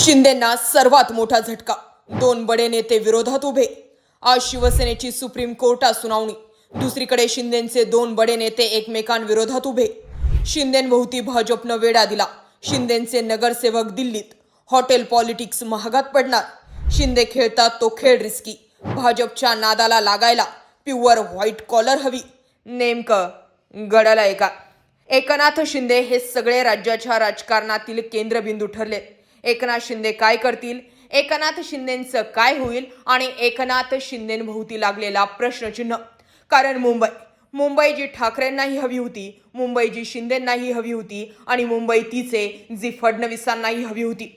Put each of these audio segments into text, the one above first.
शिंदेंना सर्वात मोठा झटका, दोन बडे नेते विरोधात उभे। आज शिवसेनेची सुप्रीम कोर्टात सुनावणी। दुसरीकडे शिंदेंचे दोन बडे नेते एकमेकांविरोधात उभे। शिंदेंभोवती भाजपनं वेढा दिला। शिंदेंचे नगरसेवक दिल्लीत। हॉटेल पॉलिटिक्स महागात पडणार। शिंदे खेळतात तो खेळ रिस्की। भाजपच्या नादाला लागायला प्युअर व्हाईट कॉलर हवी। नेमकं गडाला का? एकनाथ शिंदे हे सगळे राज्याच्या राजकारणातील केंद्रबिंदू ठरले। एकनाथ शिंदे काय करतील, एकनाथ शिंदेंचं काय होईल आणि एकनाथ शिंदेंभोवती लागलेला प्रश्नचिन्ह। कारण मुंबई जी ठाकरेंनाही हवी होती, मुंबई जी शिंदेंनाही हवी होती आणि मुंबई तीचे जी फडणवीसांनाही हवी होती,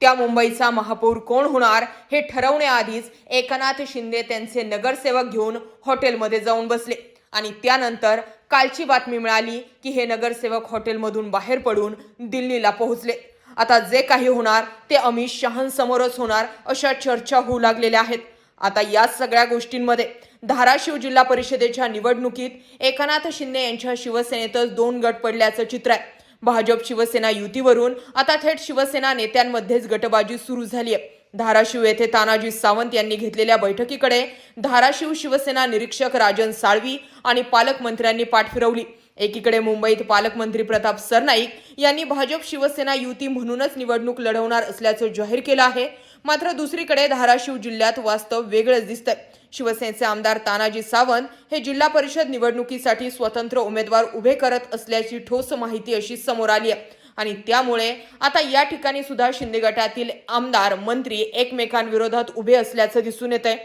त्या मुंबईचा महापौर कोण होणार हे ठरवण्याआधीच एकनाथ शिंदे त्यांचे नगरसेवक घेऊन हॉटेलमध्ये जाऊन बसले आणि त्यानंतर कालची बातमी मिळाली की हे नगरसेवक हॉटेलमधून बाहेर पडून दिल्लीला पोहोचले। आता जे काही होणार ते अमित शहांसमोरच होणार अशा चर्चा होऊ लागलेल्या आहेत। आता या सगळ्या गोष्टींमध्ये धाराशिव जिल्हा परिषदेच्या निवडणुकीत एकनाथ शिंदे यांच्या शिवसेनेतच दोन गट पडल्याचं चित्र आहे। भाजप शिवसेना युतीवरून आता थेट शिवसेना नेत्यांमध्येच गटबाजी सुरू झाली आहे। धाराशिव येथे तानाजी सावंत यांनी घेतलेल्या बैठकीकडे धाराशिव शिवसेना निरीक्षक राजन साळवी आणि पालकमंत्र्यांनी पाठ फिरवली। एकीकडे मुंबईत पालकमंत्री प्रताप सरनाईक यांनी भाजप शिवसेना युती म्हणूनच निवडणूक लढवणार असल्याचं जाहीर केलं आहे। मात्र दुसरीकडे धाराशिव जिल्ह्यात वास्तव वेगळंच दिसतंय। शिवसेनेचे आमदार तानाजी सावंत हे जिल्हा परिषद निवडणुकीसाठी स्वतंत्र उमेदवार उभे करत असल्याची ठोस माहिती अशी समोर आली आहे आणि त्यामुळे आता या ठिकाणी सुद्धा शिंदे गटातील आमदार मंत्री एकमेकांविरोधात उभे असल्याचं दिसून येतंय।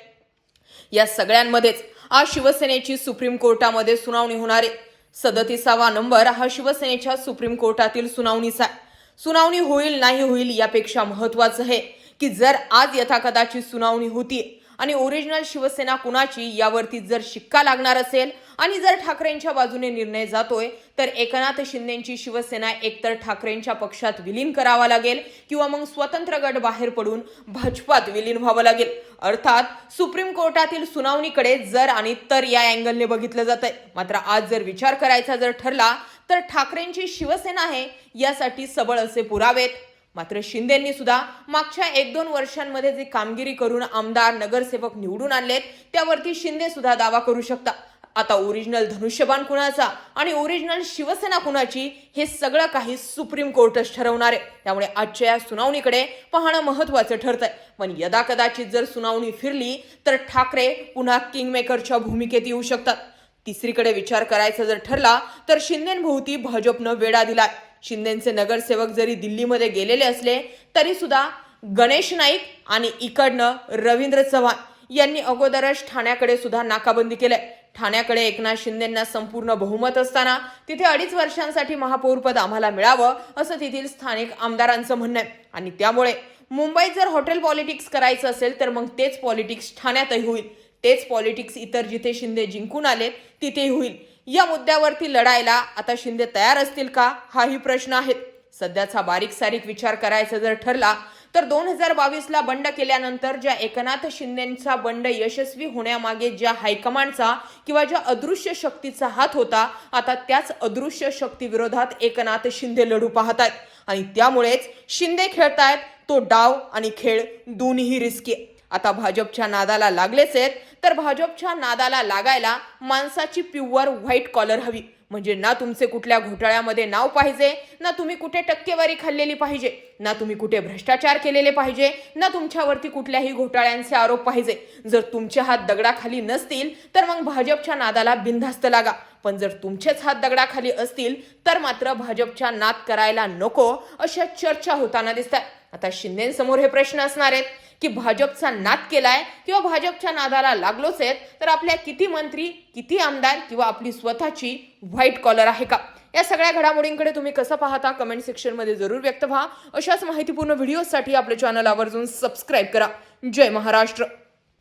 या सगळ्यांमध्येच आज शिवसेनेची सुप्रीम कोर्टामध्ये सुनावणी होणार आहे। 37वा नंबर हा शिवसेनेच्या सुप्रीम कोर्टातील सुनावणीचा आहे। सुनावणी होईल नाही होईल यापेक्षा महत्त्वाचं आहे की जर आज यथाकदाची सुनावणी होतीये आणि ओरिजिनल शिवसेना कुणाची यावरती जर शिक्का लागणार असेल आणि जर ठाकरेंच्या बाजूने निर्णय जातोय तर एकनाथ शिंदेंची शिवसेना एकतर ठाकरेंच्या पक्षात विलीन करावा लागेल किंवा मग स्वतंत्र गट बाहेर पडून भाजपात विलीन व्हावं लागेल। अर्थात सुप्रीम कोर्टातील सुनावणीकडे जर आणि तर या अँगलने बघितलं जातंय। मात्र आज जर विचार करायचा जर ठरला तर ठाकरेंची शिवसेना आहे यासाठी सबळ असे पुरावेत। मात्र शिंदेंनी सुद्धा मागच्या 1-2 वर्षांमध्ये जी कामगिरी करून आमदार नगरसेवक निवडून आणलेत त्यावरती शिंदे सुद्धा दावा करू शकतात। आता ओरिजिनल धनुष्यबाण कुणाचा आणि ओरिजिनल शिवसेना कुणाची हे सगळं काही सुप्रीम कोर्टच ठरवणार आहे। त्यामुळे आजच्या या सुनावणीकडे पाहणं महत्त्वाचं ठरतंय। पण यदाकदाचित जर सुनावणी फिरली तर ठाकरे पुन्हा किंगमेकरच्या भूमिकेत येऊ शकतात। तिसरीकडे विचार करायचा जर ठरला तर शिंदेंभोवती भाजपनं वेढा दिलाय। शिंदेंचे नगरसेवक जरी दिल्लीमध्ये गेलेले असले तरी सुद्धा गणेश नाईक आणि इकडनं रवींद्र चव्हाण यांनी अगोदरच ठाण्याकडे सुद्धा नाकाबंदी केलंय। ठाण्याकडे एकनाथ शिंदेंना संपूर्ण बहुमत असताना तिथे 2.5 वर्षांसाठी महापौरपद आम्हाला मिळावं असं तेथील स्थानिक आमदारांचं म्हणणं आहे आणि त्यामुळे मुंबईत जर हॉटेल पॉलिटिक्स करायचं असेल तर मग तेच पॉलिटिक्स ठाण्यातही होईल, तेच पॉलिटिक्स इतर जिथे शिंदे जिंकून आले तिथेही होईल। या मुद्द्यावरती लढायला आता शिंदे तयार असतील का हाही प्रश्न आहे। सध्याचा बारीक सारीक विचार करायचा जर ठरला तर 2022ला बंड केल्यानंतर ज्या एकनाथ शिंदेंचा बंड यशस्वी होण्यामागे ज्या हायकमांडचा किंवा ज्या अदृश्य शक्तीचा हात होता, आता त्याच अदृश्य शक्ती विरोधात एकनाथ शिंदे लढू पाहतायत आणि त्यामुळेच शिंदे खेळतायत तो डाव आणि खेळ दोन्हीही रिस्की आहे। आता भाजपच्या नादाला लागलेच आहेत तर भाजपच्या नादाला लागायला माणसाची प्युअर व्हाईट कॉलर हवी। म्हणजे ना तुमचे कुठल्या घोटाळ्यामध्ये नाव पाहिजे, ना तुम्ही कुठे टक्केवारी खाल्लेली पाहिजे, ना तुम्ही कुठे भ्रष्टाचार केलेले पाहिजे, ना तुमच्यावरती कुठल्याही घोटाळ्यांचे आरोप पाहिजे। जर तुमचे हात दगडाखाली नसतील तर मग भाजपच्या नादाला बिनधास्त लागा, पण जर तुमचेच हात दगडाखाली असतील तर मात्र भाजपच्या नाद करायला नको अशा चर्चा होताना दिसतात। आता शिंदेंसमोर हे प्रश्न असणार आहेत की भाजपचा नाद केलाय किंवा भाजपच्या नादाला लागलोच आहेत तर आपल्या किती मंत्री, किती आमदार किंवा आपली स्वतःची व्हाईट कॉलर आहे का? या सगळ्या घडामोडींकडे तुम्ही कसं पाहता कमेंट सेक्शनमध्ये जरूर व्यक्त व्हा। अशाच माहितीपूर्ण व्हिडिओसाठी आपले चॅनल आवर्जून सबस्क्राईब करा। जय महाराष्ट्र।